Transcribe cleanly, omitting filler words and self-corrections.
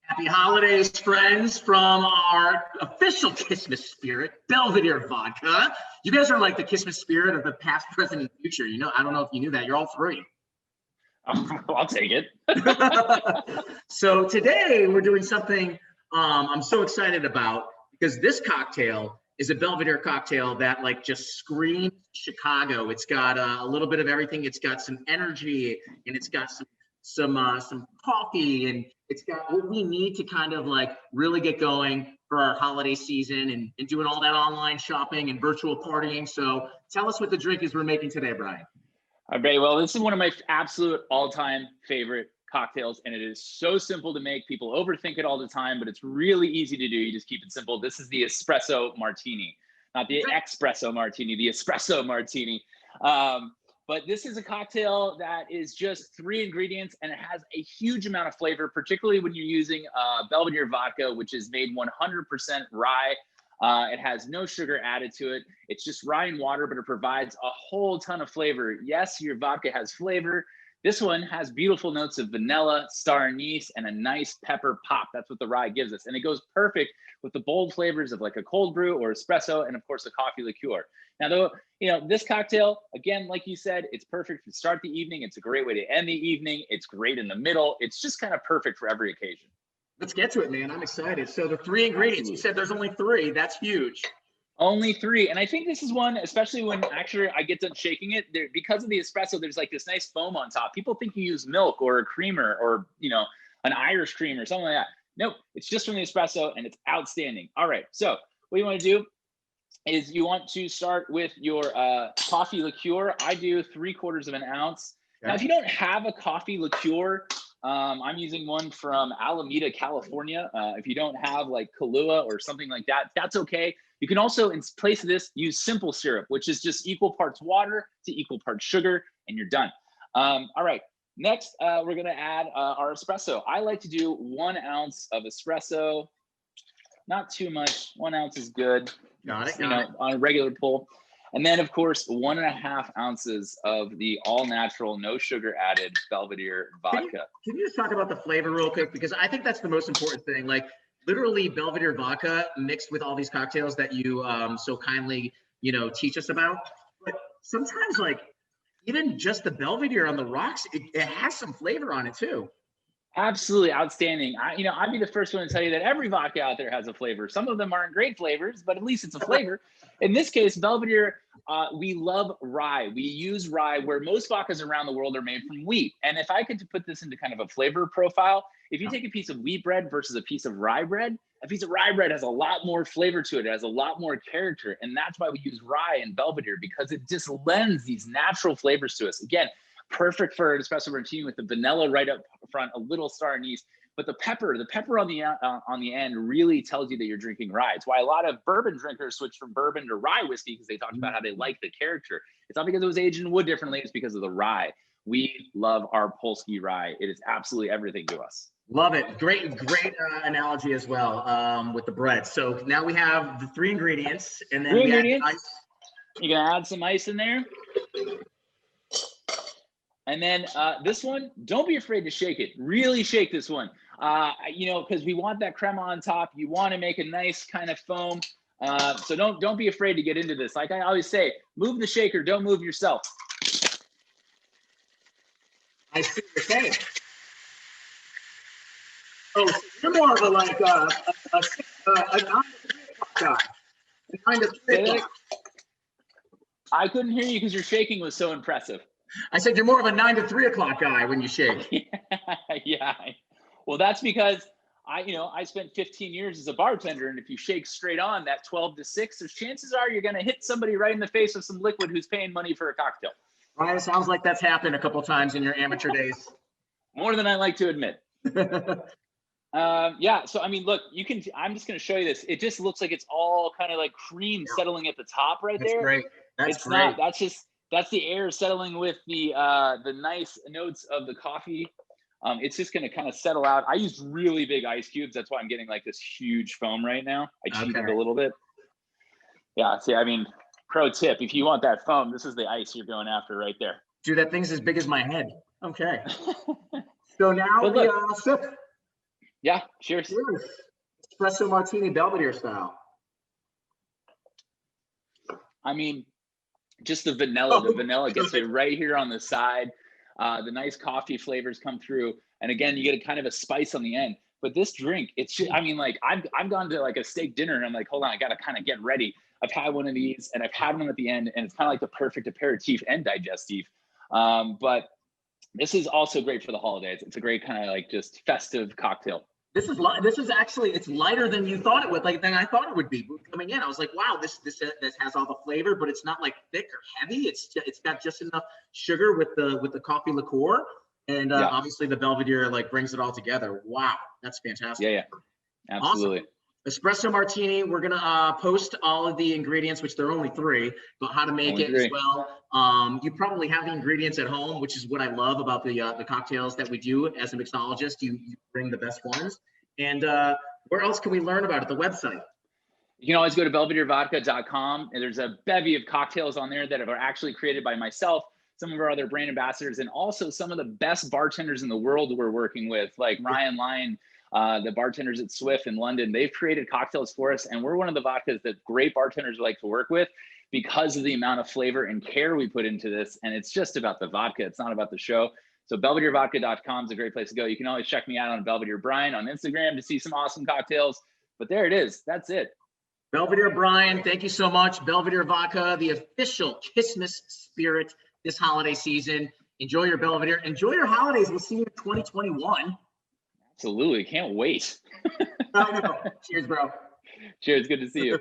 Happy holidays, friends, from our official Christmas spirit, Belvedere Vodka. You guys are like the Christmas spirit of the past, present, and future. You know, I don't know if you knew that. You're all three. I'll take it. So today we're doing something I'm so excited about because this cocktail is a Belvedere cocktail that like just screams Chicago. It's got a little bit of everything. It's got some energy and it's got some coffee, and it's got what we need to kind of like really get going for our holiday season and doing all that online shopping and virtual partying. So tell us what the drink is we're making today, Brian. All right, well, this is one of my absolute all-time favorite cocktails, and it is so simple to make. People overthink it all the time, but it's really easy to do. You just keep it simple. This is the espresso martini, not the espresso martini, the espresso martini. But this is a cocktail that is just 3 ingredients, and it has a huge amount of flavor, particularly when you're using Belvedere vodka, which is made 100% rye. It has no sugar added to it. It's just rye and water, but it provides a whole ton of flavor. Yes, your vodka has flavor. This one has beautiful notes of vanilla, star anise, and a nice pepper pop. That's what the rye gives us. And it goes perfect with the bold flavors of like a cold brew or espresso, and of course a coffee liqueur. Now, though, you know, this cocktail, again, like you said, it's perfect to start the evening. It's a great way to end the evening. It's great in the middle. It's just kind of perfect for every occasion. Let's get to it, man. I'm excited. So the 3 ingredients, you said there's only 3. That's huge. Only 3. And I think this is one, especially when actually I get done shaking it, there, because of the espresso, there's like this nice foam on top. People think you use milk or a creamer or, you know, an Irish cream or something like that. Nope, it's just from the espresso and it's outstanding. All right, so what you want to do is you want to start with your coffee liqueur. I do 3/4 of an ounce. Okay. Now, if you don't have a coffee liqueur, I'm using one from Alameda, California. If you don't have like Kahlua or something like that, that's okay. You can also, in place of this, use simple syrup, which is just equal parts water to equal parts sugar, and you're done. All right, next, we're gonna add our espresso. I like to do 1 ounce of espresso, not too much. 1 ounce is good. Got it, you know, on a regular pull. And then, of course, 1.5 ounces of the all-natural, no sugar added Belvedere vodka. Can you just talk about the flavor real quick? Because I think that's the most important thing. Like, literally, Belvedere vodka mixed with all these cocktails that you so kindly, you know, teach us about. But sometimes, like, even just the Belvedere on the rocks, it has some flavor on it too. Absolutely outstanding. I'd be the first one to tell you that every vodka out there has a flavor. Some of them aren't great flavors, but at least it's a flavor. In this case, Belvedere, we love rye. We use rye where most vodkas around the world are made from wheat. And if I could put this into kind of a flavor profile, if you take a piece of wheat bread versus a piece of rye bread, a piece of rye bread has a lot more flavor to it. It has a lot more character. And that's why we use rye and Belvedere, because it just lends these natural flavors to us. Again, perfect for an espresso martini with the vanilla right up front, a little star anise, but the pepper on the end really tells you that you're drinking rye. It's why a lot of bourbon drinkers switch from bourbon to rye whiskey, because they talked about how they like the character. It's not because it was aged in wood differently, it's because of the rye. We love our Polski rye. It is absolutely everything to us. Love it. Great analogy as well with the bread. So now we have the 3 ingredients, and then we add ice. You're gonna add some ice in there. And then this one, don't be afraid to shake it. Really shake this one. You know, because we want that crema on top. You want to make a nice kind of foam. So don't be afraid to get into this. Like I always say, move the shaker, don't move yourself. I see what you're saying. Oh, so you're more of a like a 9 to 3 o'clock guy. A 9 to 3 o'clock. I couldn't hear you because your shaking was so impressive. I said you're more of a 9 to 3 o'clock guy when you shake. Yeah. Well, that's because I spent 15 years as a bartender, and if you shake straight on that 12 to 6, there's chances are you're going to hit somebody right in the face with some liquid who's paying money for a cocktail. Right, it sounds like that's happened a couple times in your amateur days. More than I like to admit. Yeah, so I mean, look, I'm just going to show you this. It just looks like it's all kind of like cream settling at the top right there. Great. That's great. Not. That's the air settling with the nice notes of the coffee. It's just going to kind of settle out. I used really big ice cubes. That's why I'm getting like this huge foam right now. I cheated a little bit. Yeah, see, I mean, pro tip, if you want that foam, this is the ice you're going after right there. Dude, that thing's as big as my head. Okay. So now we sip. Yeah, cheers. Cheers. Espresso martini, Belvedere style. I mean, just the vanilla gets you right here on the side. The nice coffee flavors come through. And again, you get a kind of a spice on the end. But this drink, it's just, I mean, like I've gone to like a steak dinner and I'm like, hold on, I got to kind of get ready. I've had one of these and I've had one at the end, and it's kind of like the perfect aperitif and digestif. But this is also great for the holidays. It's a great kind of like just festive cocktail. This is actually, it's lighter than you thought it would, like than I thought it would be coming in. I was like, wow, this has all the flavor, but it's not like thick or heavy. It's got just enough sugar with the coffee liqueur, and obviously the Belvedere like brings it all together. Wow, that's fantastic. Yeah, absolutely. Awesome. Espresso martini. We're gonna post all of the ingredients, which there are only 3, but how to make it as well. You probably have the ingredients at home, which is what I love about the cocktails that we do as a mixologist. You bring the best ones. And where else can we learn about it? The website. You can always go to belvederevodka.com, and there's a bevy of cocktails on there that are actually created by myself, some of our other brand ambassadors, and also some of the best bartenders in the world we're working with, like Ryan Lyon, the bartenders at Swift in London. They've created cocktails for us, and we're one of the vodkas that great bartenders like to work with because of the amount of flavor and care we put into this. And it's just about the vodka. It's not about the show. So belvederevodka.com is a great place to go. You can always check me out on Belvedere Brian on Instagram to see some awesome cocktails. But there it is. That's it. Belvedere Brian, thank you so much. Belvedere Vodka, the official Christmas spirit this holiday season. Enjoy your Belvedere. Enjoy your holidays. We'll see you in 2021. Absolutely. Can't wait. I know. Cheers, bro. Cheers. Good to see you.